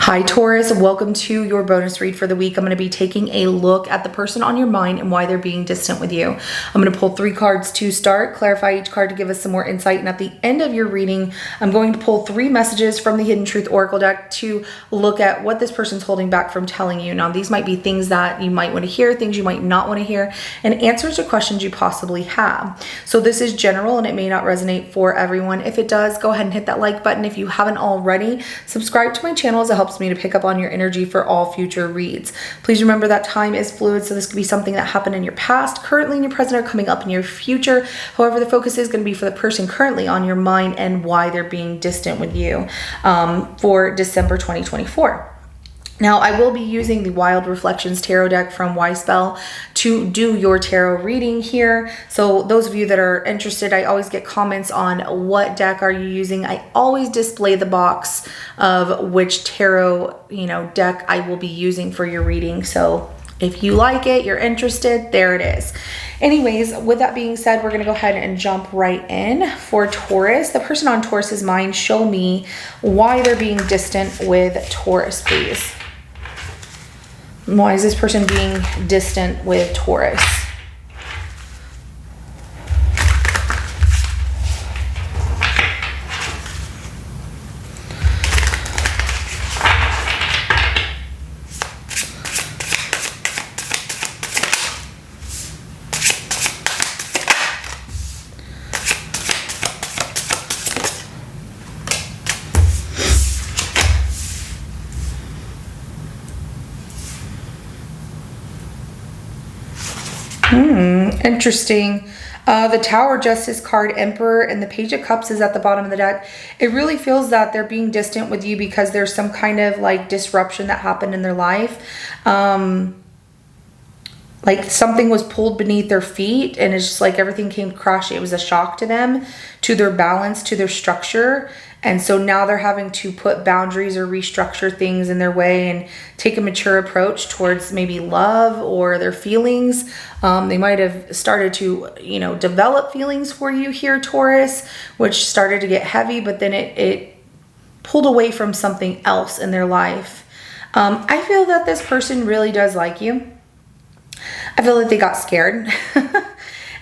Hi Taurus, welcome to your bonus read for the week. I'm going to be taking a look at the person on your mind and why they're being distant with you. I'm going to pull 3 cards to start, clarify each card to give us some more insight, and at the end of your reading, I'm going to pull 3 messages from the Hidden Truth Oracle deck to look at what this person's holding back from telling you. Now, these might be things that you might want to hear, things you might not want to hear, and answers to questions you possibly have. So this is general and it may not resonate for everyone. If it does, go ahead and hit that like button. If you haven't already, subscribe to my channel as it helps me to pick up on your energy for all future reads. Please remember that time is fluid, so this could be something that happened in your past, currently in your present, or coming up in your future. However, the focus is going to be for the person currently on your mind and why they're being distant with you for December 2024. Now, I will be using the Wild Reflections Tarot deck from Spell to do your tarot reading here. So those of you that are interested, I always get comments on what deck are you using. I always display the box of which tarot, deck I will be using for your reading. So if you like it, you're interested, there it is. Anyways, with that being said, we're going to go ahead and jump right in. For Taurus, the person on Taurus's mind, show me why they're being distant with Taurus, please. Why is this person being distant with Taurus? Interesting. The Tower, Justice card, Emperor, and the Page of Cups is at the bottom of the deck. It really feels that they're being distant with you because there's some kind of like disruption that happened in their life. Like something was pulled beneath their feet and it's just like everything came crashing. It was a shock to them, to their balance, to their structure. And so now they're having to put boundaries or restructure things in their way and take a mature approach towards maybe love or their feelings. They might have started to, develop feelings for you here, Taurus, which started to get heavy, but then it pulled away from something else in their life. I feel that this person really does like you. I feel like they got scared.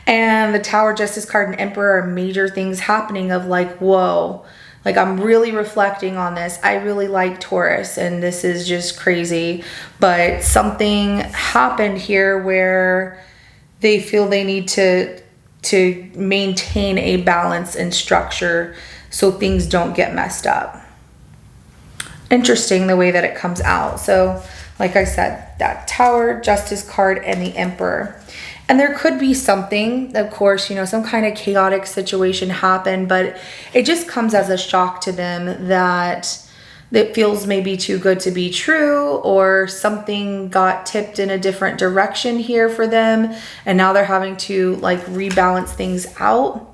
And the Tower, Justice card, and Emperor are major things happening of like, whoa. Like, I'm really reflecting on this. I really like Taurus, and this is just crazy. But something happened here where they feel they need to maintain a balance and structure so things don't get messed up. Interesting the way that it comes out. So, like I said, that Tower, Justice card, and the Emperor. And there could be something, of course, some kind of chaotic situation happened, but it just comes as a shock to them that it feels maybe too good to be true, or something got tipped in a different direction here for them. And now they're having to like rebalance things out,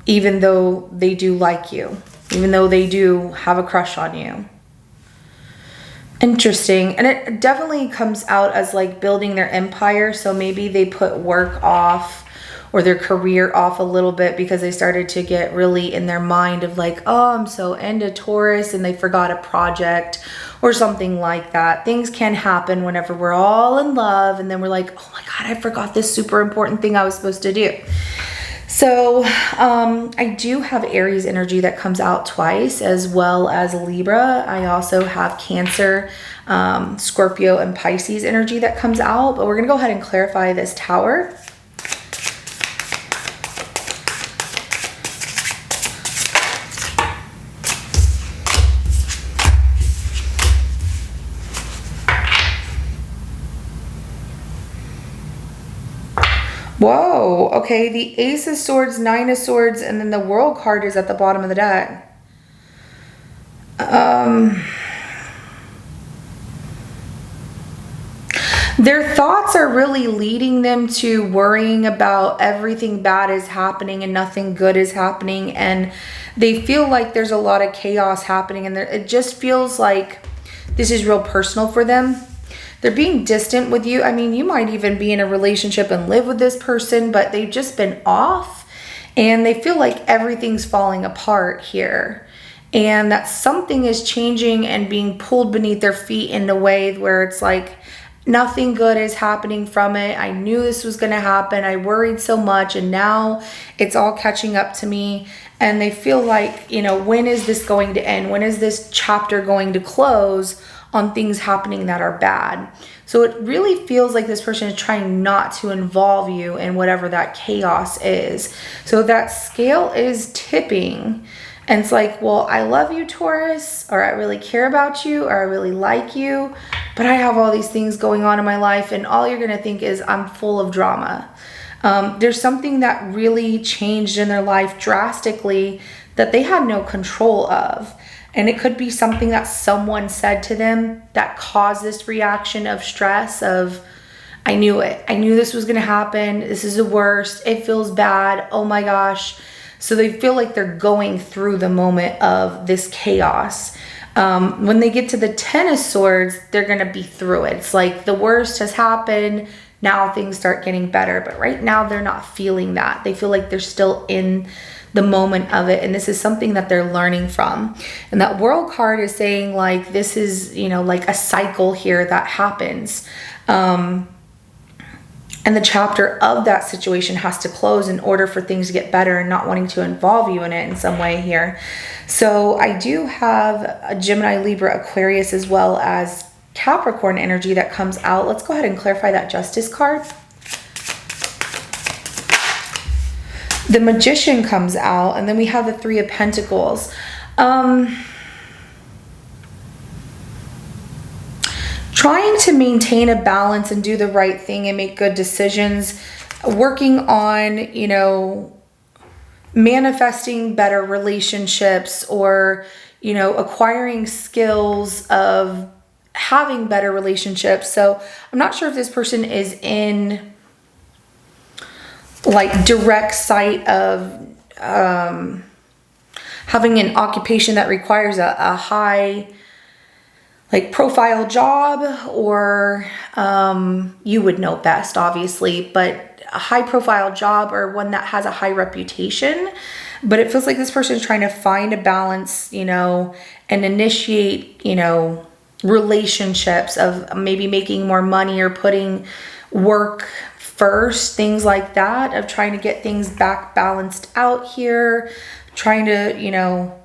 even though they do like you, even though they do have a crush on you. Interesting. And it definitely comes out as like building their empire. So maybe they put work off or their career off a little bit because they started to get really in their mind of like, oh, I'm so into Taurus, and they forgot a project or something like that. Things can happen whenever we're all in love and then we're like, oh my God, I forgot this super important thing I was supposed to do. So I do have Aries energy that comes out twice, as well as Libra. I also have Cancer, Scorpio, and Pisces energy that comes out. But we're going to go ahead and clarify this Tower. Whoa, okay, the Ace of Swords, Nine of Swords, and then the World card is at the bottom of the deck. Their thoughts are really leading them to worrying about everything bad is happening and nothing good is happening, and they feel like there's a lot of chaos happening, and it just feels like this is real personal for them. They're being distant with you. I mean, you might even be in a relationship and live with this person, but they've just been off and they feel like everything's falling apart here. and that something is changing and being pulled beneath their feet in a way where it's like nothing good is happening from it. I knew this was going to happen. I worried so much, and now it's all catching up to me. And they feel like, you know, when is this going to end? When is this chapter going to close on things happening that are bad? So it really feels like this person is trying not to involve you in whatever that chaos is. So that scale is tipping. And it's like, well, I love you, Taurus, or I really care about you, or I really like you, but I have all these things going on in my life, and all you're going to think is I'm full of drama. There's something that really changed in their life drastically that they had no control of. And it could be something that someone said to them that caused this reaction of stress of, I knew it. I knew this was going to happen. This is the worst. It feels bad. Oh my gosh. So they feel like they're going through the moment of this chaos. When they get to the Ten of Swords, they're going to be through it. It's like the worst has happened. Now things start getting better. But right now they're not feeling that. They feel like they're still in the moment of it. And this is something that they're learning from. And that World card is saying like, this is, you know, like a cycle here that happens. And the chapter of that situation has to close in order for things to get better, and not wanting to involve you in it in some way here. So I do have a Gemini, Libra, Aquarius, as well as Capricorn energy that comes out. Let's go ahead and clarify that Justice card. The Magician comes out, and then we have the Three of Pentacles. Trying to maintain a balance and do the right thing and make good decisions, working on, you know, manifesting better relationships, or, you know, acquiring skills of having better relationships. So I'm not sure if this person is in like direct sight of having an occupation that requires a high like profile job, or you would know best obviously, but a high profile job or one that has a high reputation. But it feels like this person is trying to find a balance, you know, and initiate, you know, relationships of maybe making more money or putting work first, things like that, of trying to get things back balanced out here, trying to, you know,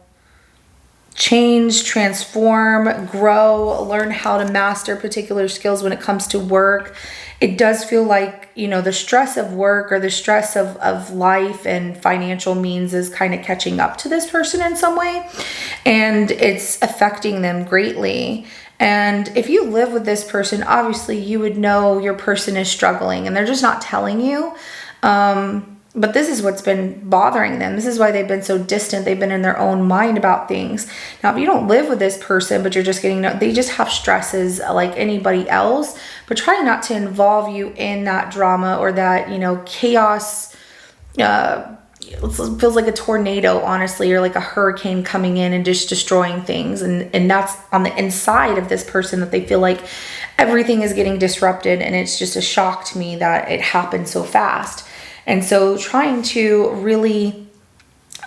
change, transform, grow, learn how to master particular skills when it comes to work. It does feel like, you know, the stress of work or the stress of life and financial means is kind of catching up to this person in some way, and it's affecting them greatly. And if you live with this person, obviously you would know your person is struggling and they're just not telling you. But this is what's been bothering them. This is why they've been so distant. They've been in their own mind about things. Now, if you don't live with this person, but you're just getting, they just have stresses like anybody else, but try not to involve you in that drama or that, you know, chaos. It feels like a tornado, honestly, or like a hurricane coming in and just destroying things. And that's on the inside of this person, that they feel like everything is getting disrupted. And it's just a shock to me that it happened so fast. And so trying to really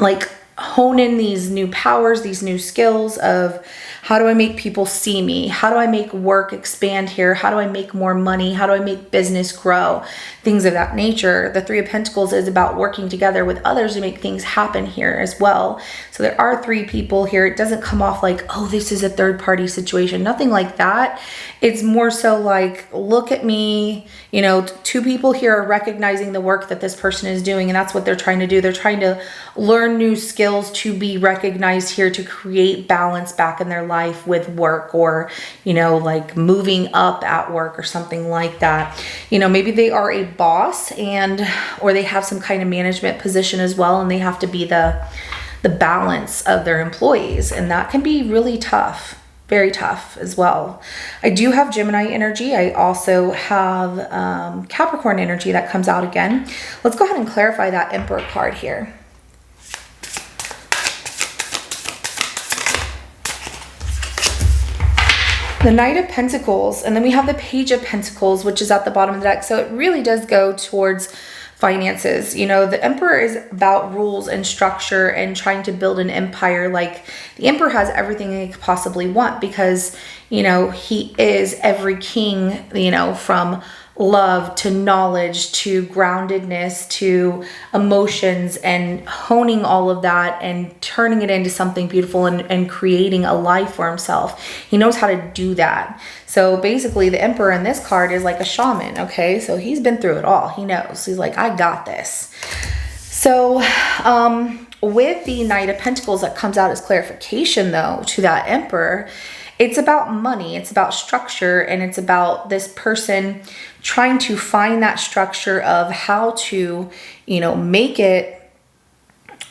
like hone in these new powers, these new skills of how do I make people see me? How do I make work expand here? How do I make more money? How do I make business grow? Things of that nature. The Three of Pentacles is about working together with others to make things happen here as well. So there are three people here. It doesn't come off like, oh, this is a third party situation. Nothing like that. It's more so like, look at me. You know, two people here are recognizing the work that this person is doing, and that's what they're trying to do. They're trying to learn new skills to be recognized here, to create balance back in their life with work, or, you know, like moving up at work or something like that. You know, maybe they are a boss or they have some kind of management position as well, and they have to be the balance of their employees, and that can be really tough. Very tough as well. I do have Gemini energy. I also have Capricorn energy that comes out again. Let's go ahead and clarify that Emperor card here. The Knight of Pentacles, and then we have the Page of Pentacles, which is at the bottom of the deck. So it really does go towards finances. You know, the Emperor is about rules and structure and trying to build an empire. Like, the Emperor has everything he could possibly want because, you know, he is every king, you know, from love to knowledge to groundedness to emotions, and honing all of that and turning it into something beautiful and creating a life for himself. He knows how to do that. So basically the Emperor in this card is like a shaman, okay? So he's been through it all. He knows. He's like, I got this. So with the Knight of Pentacles that comes out as clarification though to that Emperor, it's about money, it's about structure, and it's about this person trying to find that structure of how to, you know, make it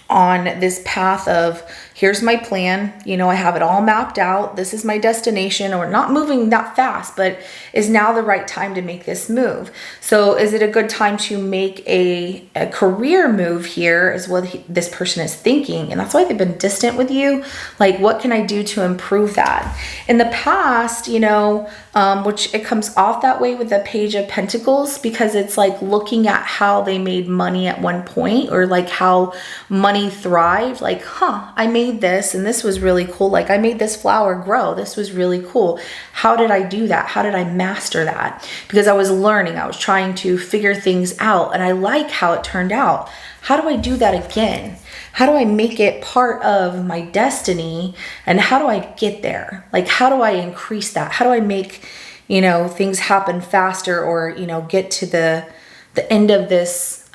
on this path of, here's my plan, you know, I have it all mapped out, this is my destination, or not moving that fast, but is now the right time to make this move. So is it a good time to make a career move here is what this person is thinking, and that's why they've been distant with you. Like, what can I do to improve that? In the past, you know, which it comes off that way with the Page of Pentacles, because it's like looking at how they made money at one point, or like how money thrived. Like, I made this and this was really cool. Like, I made this flower grow. This was really cool. How did I do that? How did I master that? Because I was learning, I was trying to figure things out, and I like how it turned out. How do I do that again? How do I make it part of my destiny? And how do I get there? Like, how do I increase that? How do I make, you know, things happen faster, or, you know, get to the end of this,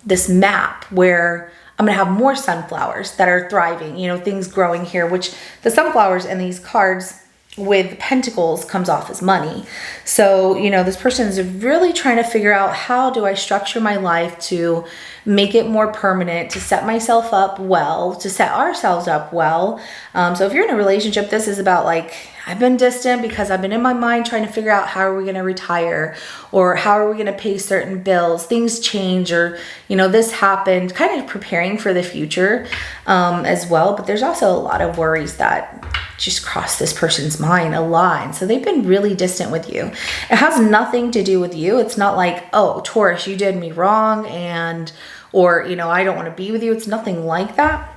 this map where I'm going to have more sunflowers that are thriving, you know, things growing here, which the sunflowers in these cards with pentacles comes off as money. So, you know, this person is really trying to figure out, how do I structure my life to make it more permanent, to set myself up well, to set ourselves up well. So if you're in a relationship, this is about like, I've been distant because I've been in my mind trying to figure out, how are we going to retire, or how are we going to pay certain bills? Things change, or, you know, this happened, kind of preparing for the future as well. But there's also a lot of worries that just cross this person's mind a lot. And so they've been really distant with you. It has nothing to do with you. It's not like, oh, Taurus, you did me wrong, and, or, you know, I don't want to be with you. It's nothing like that.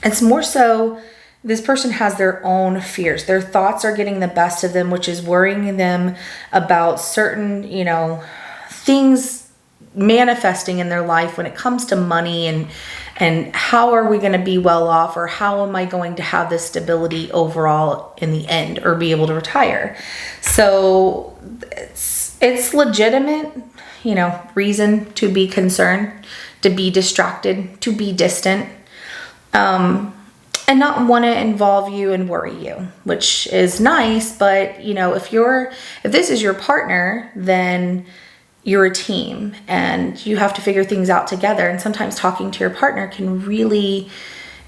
It's more so, this person has their own fears. Their thoughts are getting the best of them, which is worrying them about certain, you know, things manifesting in their life when it comes to money, and how are we going to be well off, or how am I going to have this stability overall in the end, or be able to retire. So it's legitimate, you know, reason to be concerned, to be distracted, to be distant. And not want to involve you and worry you, which is nice. But, you know, if this is your partner, then you're a team and you have to figure things out together. And sometimes talking to your partner can really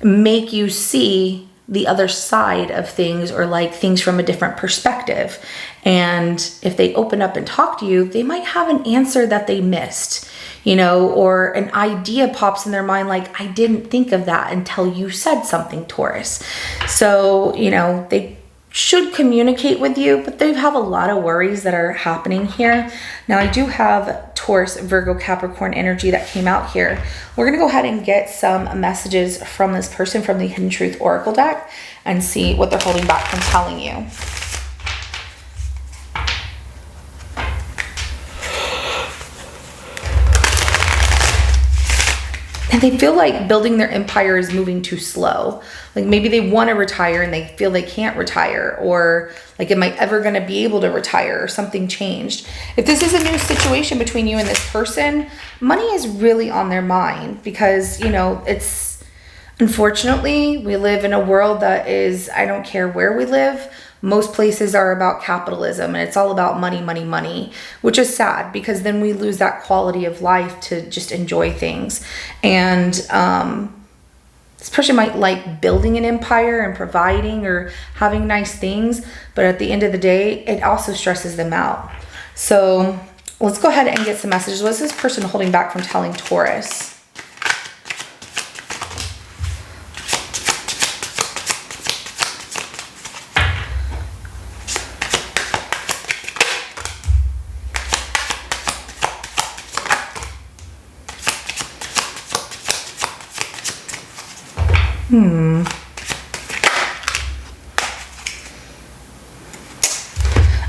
make you see the other side of things, or like things from a different perspective. And if they open up and talk to you, they might have an answer that they missed, you know, or an idea pops in their mind, like, I didn't think of that until you said something, Taurus. So, you know, they should communicate with you, but they have a lot of worries that are happening here. Now, I do have Taurus, Virgo, Capricorn energy that came out here. We're going to go ahead and get some messages from this person from the Hidden Truth Oracle deck and see what they're holding back from telling you. And they feel like building their empire is moving too slow. Like, maybe they want to retire and they feel they can't retire, or like, am I ever going to be able to retire, or something changed. If this is a new situation between you and this person, money is really on their mind, because, you know, it's, unfortunately, we live in a world that is, I don't care where we live, most places are about capitalism, and it's all about money, money, money, which is sad, because then we lose that quality of life to just enjoy things. And this person might like building an empire and providing or having nice things, but at the end of the day, it also stresses them out. So let's go ahead and get some messages. What's this person holding back from telling Taurus?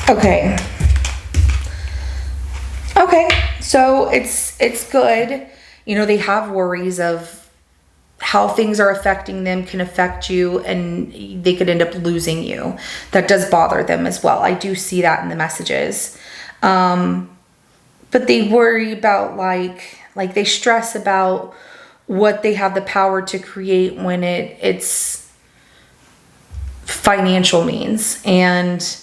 Okay. Okay, so it's good. You know, they have worries of how things are affecting them can affect you, and they could end up losing you. That does bother them as well. I do see that in the messages. But they worry about like they stress about what they have the power to create when it's financial means, and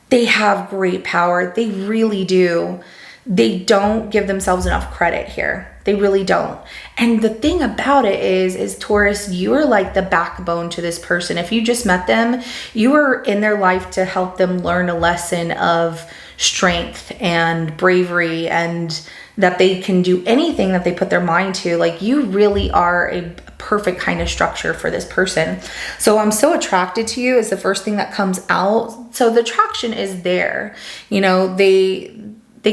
they have great power. They really do. They don't give themselves enough credit here. They really don't. And the thing about it is Taurus, you are like the backbone to this person. If you just met them, you are in their life to help them learn a lesson of strength and bravery, and that they can do anything that they put their mind to. Like, you really are a perfect kind of structure for this person. So I'm so attracted to you is the first thing that comes out. So the attraction is there. You know, they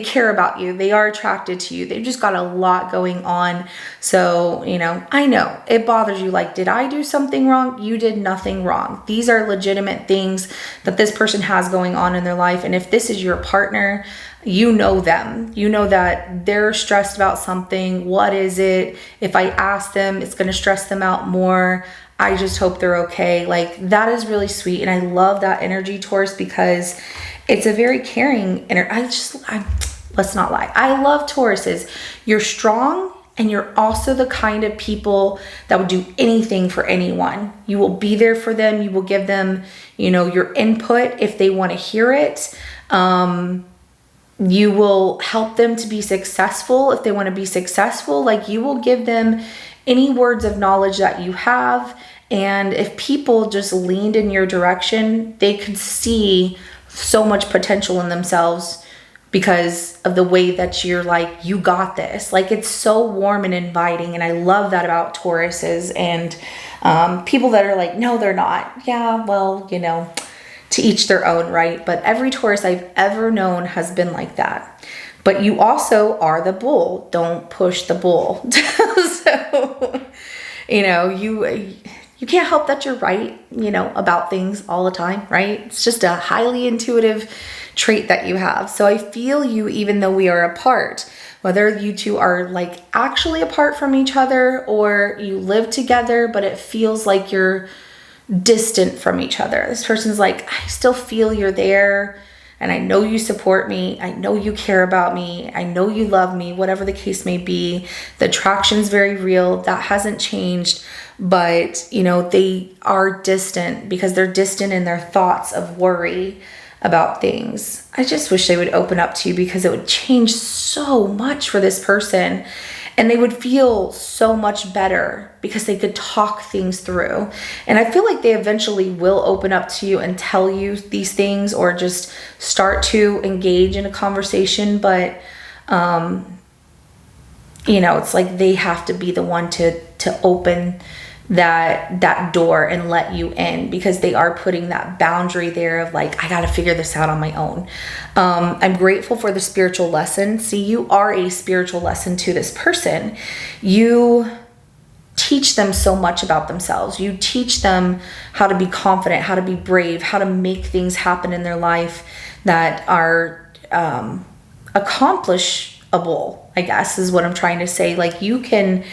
care about you. They are attracted to you. They've just got a lot going on. So, you know, I know it bothers you. Like, did I do something wrong? You did nothing wrong. These are legitimate things that this person has going on in their life. And if this is your partner, you know them. You know that they're stressed about something. What is it? If I ask them, it's going to stress them out more. I just hope they're okay. Like, that is really sweet. And I love that energy, Taurus, because it's a very caring let's not lie. I love Tauruses. You're strong, and you're also the kind of people that would do anything for anyone. You will be there for them. You will give them, you know, your input if they want to hear it. You will help them to be successful if they want to be successful. Like, you will give them any words of knowledge that you have. And if people just leaned in your direction, they could see so much potential in themselves because of the way that you're like, you got this. Like, it's so warm and inviting. And I love that about Tauruses. And people that are like, no, they're not. Yeah, well, you know, to each their own, right? But every Taurus I've ever known has been like that. But you also are the bull. Don't push the bull. So, you know, you can't help that you're right, you know, about things all the time, right? It's just a highly intuitive trait that you have. So I feel you, even though we are apart, whether you two are like actually apart from each other or you live together, but it feels like you're distant from each other. This person's like, I still feel you're there, and I know you support me. I know you care about me. I know you love me, whatever the case may be. The attraction's very real. That hasn't changed. But, you know, they are distant because they're distant in their thoughts of worry about things. I just wish they would open up to you, because it would change so much for this person. And they would feel so much better because they could talk things through. And I feel like they eventually will open up to you and tell you these things, or just start to engage in a conversation. But, you know, it's like they have to be the one to open that door and let you in, because they are putting that boundary there of like, I got to figure this out on my own. I'm grateful for the spiritual lesson. See, you are a spiritual lesson to this person. You teach them so much about themselves. You teach them how to be confident, how to be brave, how to make things happen in their life that are accomplishable, I guess is what I'm trying to say. Like, you can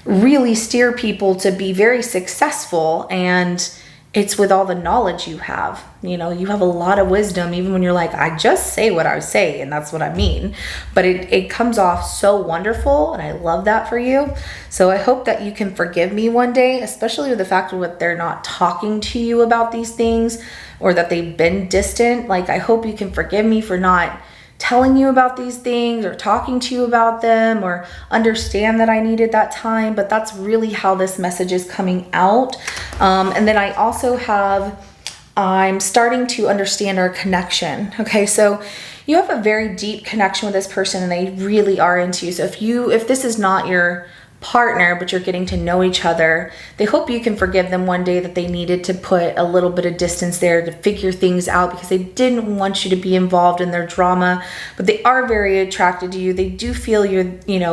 really steer people to be very successful, and it's with all the knowledge you have. You know, you have a lot of wisdom, even when you're like, I just say what I say and that's what I mean. But it comes off so wonderful, and I love that for you. So I hope that you can forgive me one day, especially with the fact that they're not talking to you about these things, or that they've been distant. Like, I hope you can forgive me for not telling you about these things or talking to you about them, or understand that I needed that time. But that's really how this message is coming out. And then I also I'm starting to understand our connection. Okay, so you have a very deep connection with this person, and they really are into you. So if this is not your partner, but you're getting to know each other. They hope you can forgive them one day that they needed to put a little bit of distance there to figure things out because they didn't want you to be involved in their drama, but they are very attracted to you. They do feel you're,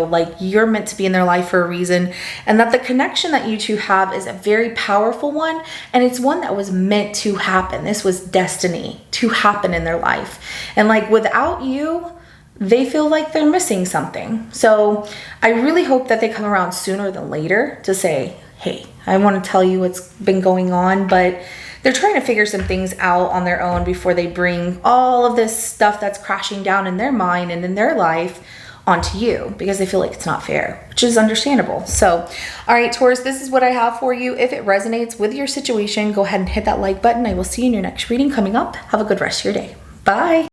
like you're meant to be in their life for a reason, and that the connection that you two have is a very powerful one, and it's one that was meant to happen. This was destiny to happen in their life. And like without you, they feel like they're missing something. So I really hope that they come around sooner than later to say, hey, I want to tell you what's been going on, but they're trying to figure some things out on their own before they bring all of this stuff that's crashing down in their mind and in their life onto you, because they feel like it's not fair, which is understandable. So, all right, Taurus, this is what I have for you. If it resonates with your situation, go ahead and hit that like button. I will see you in your next reading coming up. Have a good rest of your day. Bye.